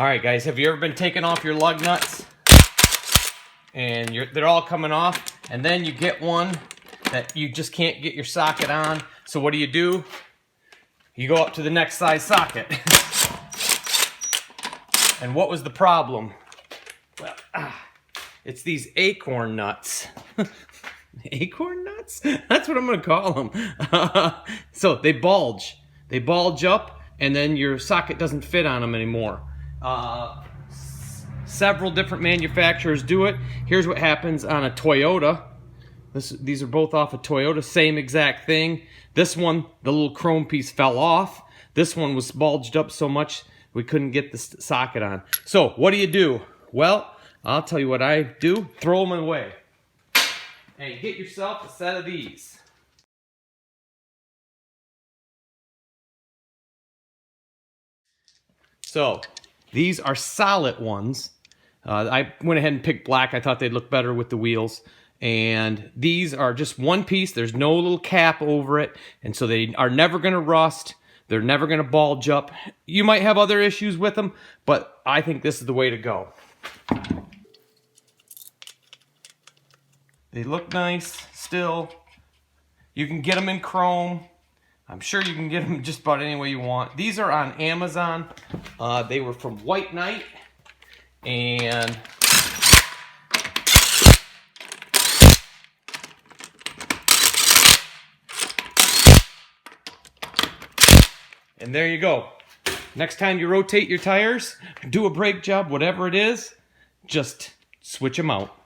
All right, guys, have you ever been taking off your lug nuts and they're all coming off, and then you get one that you just can't get your socket on? So what do? You go up to the next size socket. And what was the problem? Well, it's these acorn nuts. Acorn nuts? That's what I'm gonna call them. So they bulge. They bulge up, and then your socket doesn't fit on them anymore. Several different manufacturers do it. Here's what happens on a Toyota. These are both off a Toyota, same exact thing. This one, the little chrome piece fell off. This one was bulged up so much we couldn't get the socket on. So what do? Well, I'll tell you what I do. Throw them away. And get yourself a set of these. So these are solid ones. I went ahead and picked black. I thought they'd look better with the wheels. And these are just one piece. There's no little cap over it. And so they are never going to rust. They're never going to bulge up. You might have other issues with them, but I think this is the way to go. They look nice still. You can get them in chrome. I'm sure you can get them just about any way you want. These are on Amazon. They were from White Knight. And there you go. Next time you rotate your tires, do a brake job, whatever it is, just switch them out.